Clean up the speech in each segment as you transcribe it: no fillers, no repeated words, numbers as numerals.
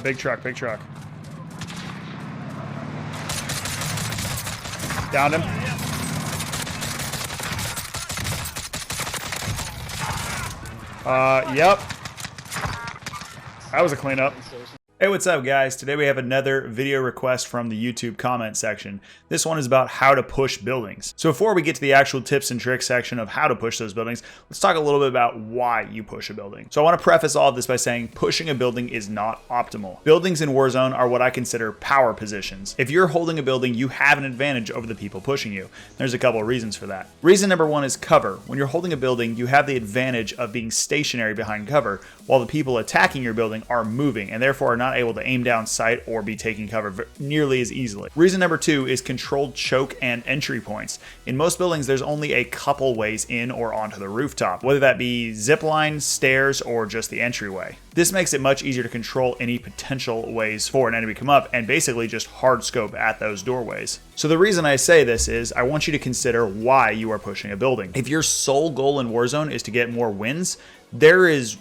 Big truck, big truck. Downed him. Yep. That was a cleanup. Hey, what's up guys? Today we have another video request from the YouTube comment section. This one is about how to push buildings. So before we get to the actual tips and tricks section of how to push those buildings, let's talk a little bit about why you push a building. So I want to preface all of this by saying pushing a building is not optimal. Buildings in Warzone are what I consider power positions. If you're holding a building, you have an advantage over the people pushing you. There's a couple of reasons for that. Reason number one is cover. When you're holding a building, you have the advantage of being stationary behind cover, while the people attacking your building are moving and therefore are not able to aim down sight or be taking cover nearly as easily. Reason number two is controlled choke and entry points. In most buildings, there's only a couple ways in or onto the rooftop, whether that be zip line, stairs, or just the entryway. This makes it much easier to control any potential ways for an enemy to come up and basically just hard scope at those doorways. So the reason I say this is I want you to consider why you are pushing a building. If your sole goal in Warzone is to get more wins, there is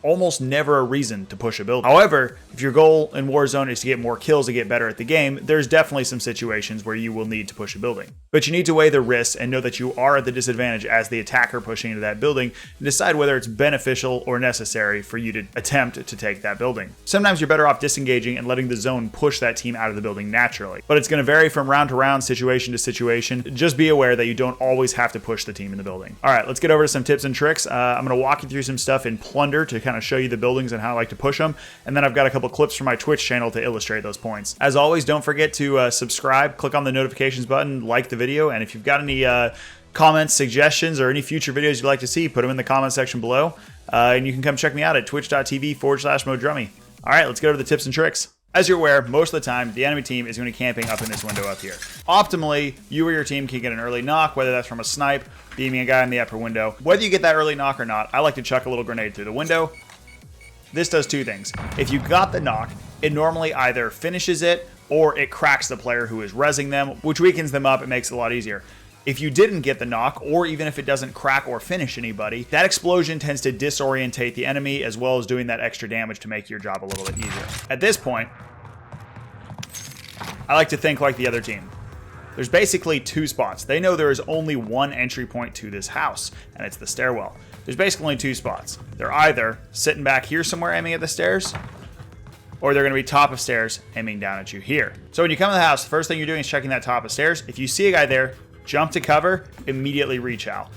almost never a reason to push a building. However, if your goal in Warzone is to get more kills to get better at the game, there's definitely some situations where you will need to push a building. But you need to weigh the risks and know that you are at the disadvantage as the attacker pushing into that building and decide whether it's beneficial or necessary for you to attempt to take that building. Sometimes you're better off disengaging and letting the zone push that team out of the building naturally. But it's going to vary from round to round, situation to situation. Just be aware that you don't always have to push the team in the building. All right, let's get over to some tips and tricks. I'm going to walk you through some stuff in Plunder to kind of show you the buildings and how I like to push them, and then I've got a couple clips from my Twitch channel to illustrate those points. As always, don't forget to subscribe, click on the notifications button, like the video, and if you've got any comments, suggestions, or any future videos you'd like to see, put them in the comment section below, and you can come check me out at twitch.tv/modrummy. All right, let's get over the tips and tricks. As you're aware, most of the time, the enemy team is going to be camping up in this window up here. Optimally, you or your team can get an early knock, whether that's from a snipe, beaming a guy in the upper window. Whether you get that early knock or not, I like to chuck a little grenade through the window. This does two things. If you got the knock, it normally either finishes it or it cracks the player who is rezzing them, which weakens them up and makes it a lot easier. If you didn't get the knock, or even if it doesn't crack or finish anybody, that explosion tends to disorientate the enemy as well as doing that extra damage to make your job a little bit easier. At this point, I like to think like the other team. There's basically two spots. They know there is only one entry point to this house, and it's the stairwell. There's basically only two spots. They're either sitting back here somewhere aiming at the stairs, or they're going to be top of stairs aiming down at you here. So when you come to the house, the first thing you're doing is checking that top of stairs. If you see a guy there, jump to cover, immediately reach out.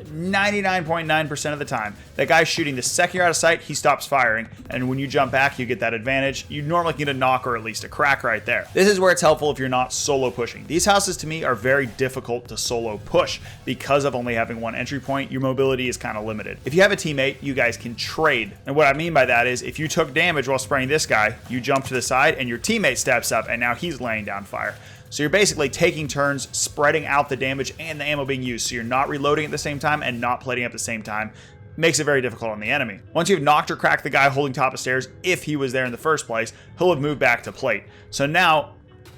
99.9% of the time, that guy's shooting the second you're out of sight, he stops firing, and when you jump back, you get that advantage. You normally get a knock or at least a crack right there. This is where it's helpful if you're not solo pushing. These houses to me are very difficult to solo push because of only having one entry point. Your mobility is kind of limited. If you have a teammate, you guys can trade, and what I mean by that is if you took damage while spraying this guy, you jump to the side and your teammate steps up and now he's laying down fire. So you're basically taking turns, spreading out the damage and the ammo being used. So you're not reloading at the same time and not plating at the same time. Makes it very difficult on the enemy. Once you've knocked or cracked the guy holding top of stairs, if he was there in the first place, he'll have moved back to plate. So now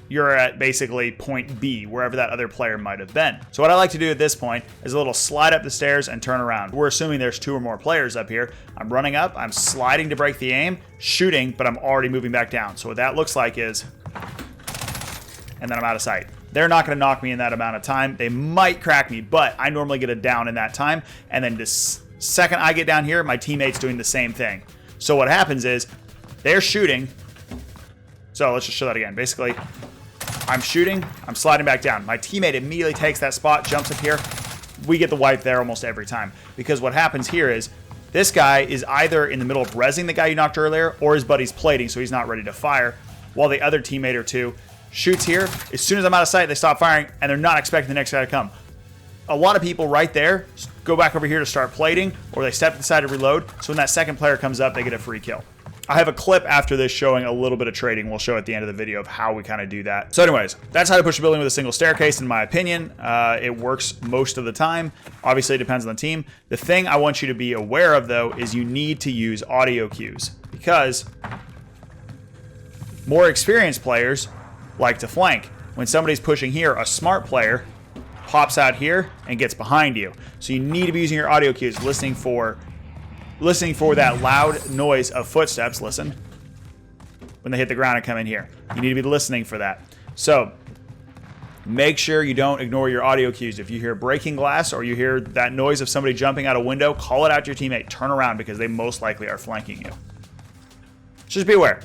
you're at basically point B, wherever that other player might have been. So what I like to do at this point is a little slide up the stairs and turn around. We're assuming there's two or more players up here. I'm running up, I'm sliding to break the aim, shooting, but I'm already moving back down. So what that looks like is, and then I'm out of sight. They're not going to knock me in that amount of time. They might crack me, but I normally get a down in that time. And then this second I get down here, my teammate's doing the same thing. So what happens is they're shooting. So let's just show that again. Basically, I'm shooting, I'm sliding back down. My teammate immediately takes that spot, jumps up here. We get the wipe there almost every time. Because what happens here is this guy is either in the middle of rezzing the guy you knocked earlier, or his buddy's plating, so he's not ready to fire, while the other teammate or two shoots here. As soon as I'm out of sight, they stop firing, and they're not expecting the next guy to come. A lot of people right there go back over here to start plating, or they step to the side to reload, so when that second player comes up, they get a free kill. I have a clip after this showing a little bit of trading. We'll show at the end of the video of how we kind of do that. So anyways, that's how to push a building with a single staircase, in my opinion. It works most of the time. Obviously, it depends on the team. The thing I want you to be aware of, though, is you need to use audio cues, because more experienced players like to flank. When somebody's pushing here, a smart player pops out here and gets behind you. So you need to be using your audio cues, listening for that loud noise of footsteps. Listen. when they hit the ground and come in here. You need to be listening for that. So make sure you don't ignore your audio cues. If you hear breaking glass or you hear that noise of somebody jumping out a window, call it out to your teammate. Turn around because they most likely are flanking you. Just be aware.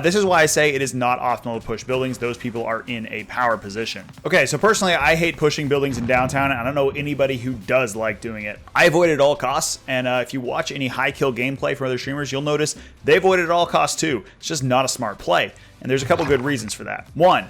This is why I say it is not optimal to push buildings. Those people are in a power position. Okay, so personally, I hate pushing buildings in downtown, and I don't know anybody who does like doing it. I avoid it at all costs, and if you watch any high kill gameplay from other streamers, you'll notice they avoid it at all costs too. It's just not a smart play, and there's a couple good reasons for that. One,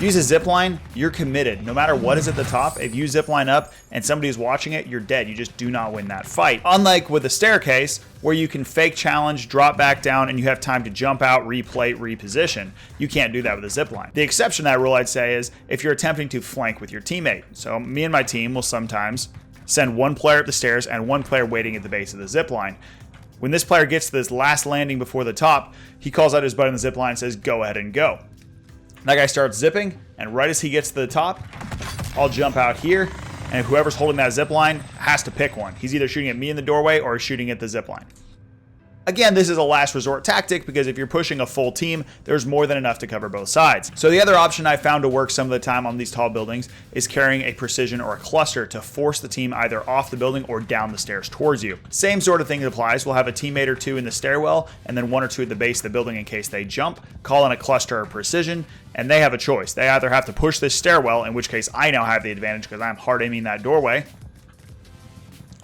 use a zip line, you're committed. No matter what is at the top, if you zip line up and somebody's watching it, you're dead. You just do not win that fight. Unlike with a staircase, where you can fake challenge, drop back down, and you have time to jump out, replate, reposition. You can't do that with a zip line. The exception to that rule, I'd say, is if you're attempting to flank with your teammate. So me and my team will sometimes send one player up the stairs and one player waiting at the base of the zip line. When this player gets to this last landing before the top, he calls out his buddy on the zip line and says, go ahead and go. That guy starts zipping, and right as he gets to the top, I'll jump out here, and whoever's holding that zip line has to pick one. He's either shooting at me in the doorway or shooting at the zip line. Again, this is a last resort tactic because if you're pushing a full team, there's more than enough to cover both sides. So the other option I found to work some of the time on these tall buildings is carrying a precision or a cluster to force the team either off the building or down the stairs towards you. Same sort of thing applies. We'll have a teammate or two in the stairwell and then one or two at the base of the building in case they jump, call in a cluster or precision, and they have a choice. They either have to push this stairwell, in which case I now have the advantage because I'm hard aiming that doorway,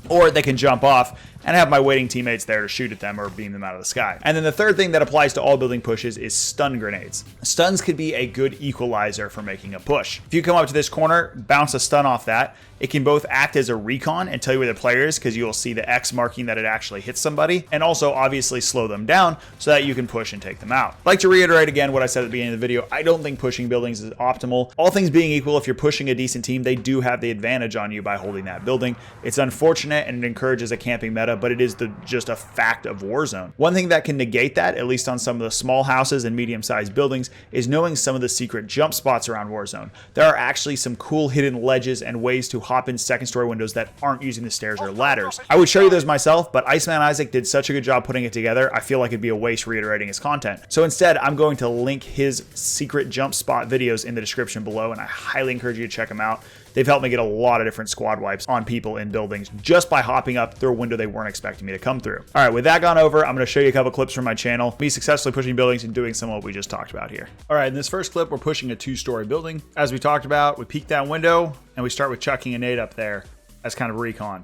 or they can jump off and have my waiting teammates there to shoot at them or beam them out of the sky. And then the third thing that applies to all building pushes is stun grenades. Stuns could be a good equalizer for making a push. If you come up to this corner, bounce a stun off that, it can both act as a recon and tell you where the player is because you will see the X marking that it actually hits somebody, and also obviously slow them down so that you can push and take them out. I'd like to reiterate again what I said at the beginning of the video. I don't think pushing buildings is optimal. All things being equal, if you're pushing a decent team, they do have the advantage on you by holding that building. It's unfortunate and it encourages a camping meta, but it is just a fact of Warzone. One thing that can negate that, at least on some of the small houses and medium-sized buildings, is knowing some of the secret jump spots around Warzone. There are actually some cool hidden ledges and ways to hop in second story windows that aren't using the stairs or ladders. I would show you those myself, but IcemanIsaac did such a good job putting it together, I feel like it'd be a waste reiterating his content. So instead, I'm going to link his secret jump spot videos in the description below, and I highly encourage you to check them out. They've helped me get a lot of different squad wipes on people in buildings just by hopping up through a window they weren't expecting me to come through. All right, with that gone over, I'm going to show you a couple clips from my channel, me successfully pushing buildings and doing some of what we just talked about here. All right, in this first clip, we're pushing a 2-story building. As we talked about, we peek that window and we start with chucking a nade up there as kind of recon.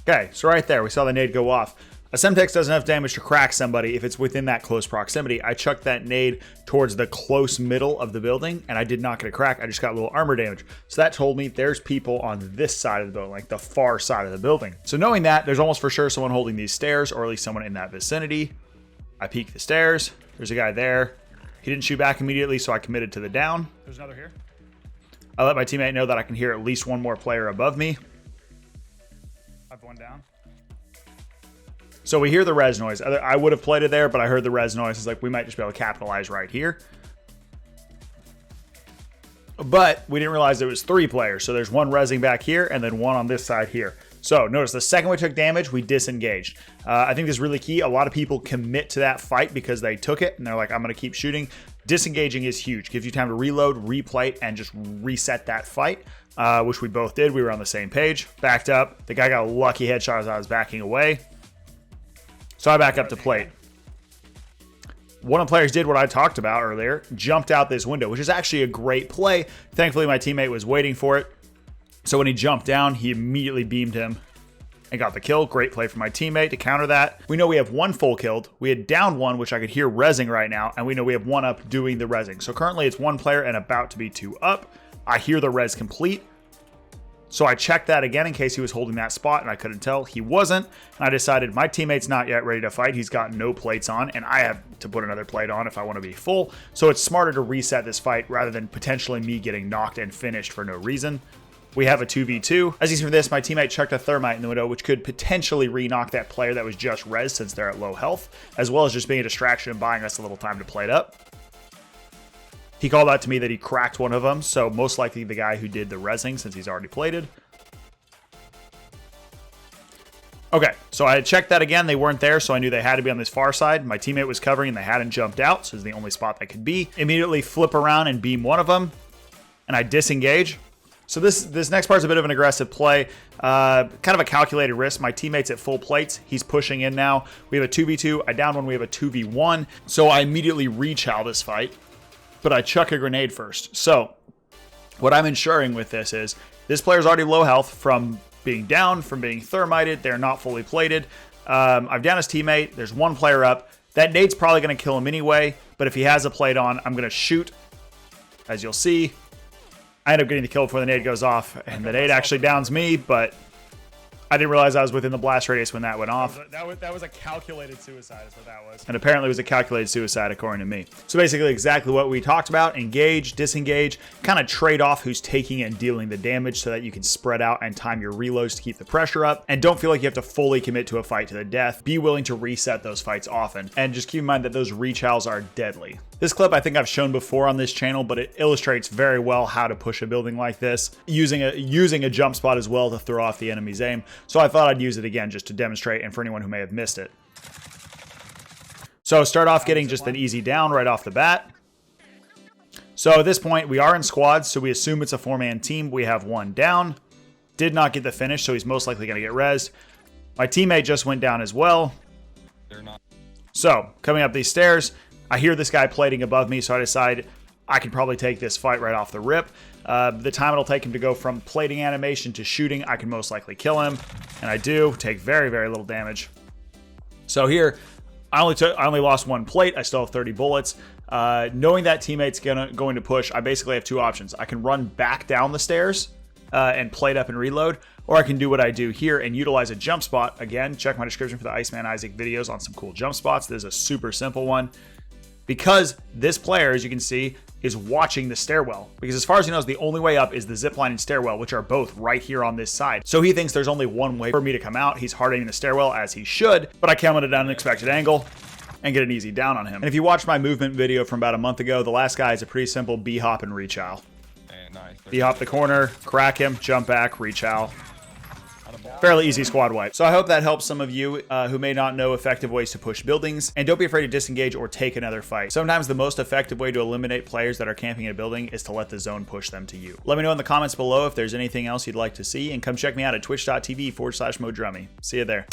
Okay, so right there, we saw the nade go off. A Semtex does enough damage to crack somebody if it's within that close proximity. I chucked that nade towards the close middle of the building, and I did not get a crack. I just got a little armor damage. So that told me there's people on this side of the building, like the far side of the building. So knowing that, there's almost for sure someone holding these stairs, or at least someone in that vicinity. I peek the stairs. There's a guy there. He didn't shoot back immediately, so I committed to the down. There's another here. I let my teammate know that I can hear at least one more player above me. I have one down. So we hear the res noise. I would have played it there, but I heard the res noise. It's like we might just be able to capitalize right here. But we didn't realize there was 3 players. So there's one resing back here and then one on this side here. So notice the second we took damage, we disengaged. I think this is really key. A lot of people commit to that fight because they took it and they're like, I'm going to keep shooting. Disengaging is huge. Gives you time to reload, replate, and just reset that fight, which we both did. We were on the same page. Backed up. The guy got a lucky headshot as I was backing away. So I back up to plate. One of the players did what I talked about earlier, jumped out this window, which is actually a great play. Thankfully, my teammate was waiting for it. So when he jumped down, he immediately beamed him and got the kill. Great play from my teammate to counter that. We know we have one full killed. We had down one, which I could hear rezzing right now, and we know we have one up doing the rezzing. So currently it's 1 player and about to be 2 up. I hear the res complete. So I checked that again in case he was holding that spot, and I couldn't tell. He wasn't, and I decided my teammate's not yet ready to fight. He's got no plates on, and I have to put another plate on if I want to be full. So it's smarter to reset this fight rather than potentially me getting knocked and finished for no reason. We have a 2v2. As you see from this, my teammate chucked a thermite in the window, which could potentially re-knock that player that was just res since they're at low health, as well as just being a distraction and buying us a little time to plate up. He called out to me that he cracked one of them, so most likely the guy who did the resing since he's already plated. Okay, so I had checked that again. They weren't there, so I knew they had to be on this far side. My teammate was covering and they hadn't jumped out, so it's the only spot that could be. Immediately flip around and beam one of them, and I disengage. So this next part is a bit of an aggressive play, kind of a calculated risk. My teammate's at full plates. He's pushing in now. We have a 2v2. I downed one. We have a 2v1. So I immediately rechow this fight, but I chuck a grenade first. So what I'm ensuring with this is this player's already low health from being down, from being thermited. They're not fully plated. I've downed his teammate. There's one player up. That nade's probably going to kill him anyway, but if he has a plate on, I'm going to shoot. As you'll see, I end up getting the kill before the nade goes off, and the nade actually downs me, but I didn't realize I was within the blast radius when that went off. That was a calculated suicide is what that was. And apparently it was a calculated suicide according to me. So basically exactly what we talked about: engage, disengage, kind of trade off who's taking and dealing the damage so that you can spread out and time your reloads to keep the pressure up. And don't feel like you have to fully commit to a fight to the death. Be willing to reset those fights often. And just keep in mind that those rechows are deadly. This clip I think I've shown before on this channel, but it illustrates very well how to push a building like this, using a jump spot as well to throw off the enemy's aim. So I thought I'd use it again just to demonstrate and for anyone who may have missed it. So start off getting just an easy down right off the bat. So at this point we are in squads, so we assume it's a 4-man team. We have one down. Did not get the finish, so he's most likely going to get rezzed. My teammate just went down as well. So coming up these stairs, I hear this guy plating above me, so I decide I can probably take this fight right off the rip. The time it'll take him to go from plating animation to shooting, I can most likely kill him. And I do take very, very little damage. So here, I only lost one plate. I still have 30 bullets. Knowing that teammate's going to push, I basically have two options. I can run back down the stairs and plate up and reload, or I can do what I do here and utilize a jump spot. Again, check my description for the IcemanIsaac videos on some cool jump spots. This is a super simple one. Because this player, as you can see, is watching the stairwell. Because as far as he knows, the only way up is the zipline and stairwell, which are both right here on this side. So he thinks there's only one way for me to come out. He's hard aiming the stairwell, as he should, but I came at it at an expected angle and get an easy down on him. And if you watched my movement video from about a month ago, the last guy is a pretty simple B-hop and rechow. Nice. B-hop the corner, crack him, jump back, rechow. Fairly easy squad wipe. So I hope that helps some of you who may not know effective ways to push buildings. And don't be afraid to disengage or take another fight. Sometimes the most effective way to eliminate players that are camping in a building is to let the zone push them to you. Let me know in the comments below if there's anything else you'd like to see, and come check me out at twitch.tv/modrummy. See you there.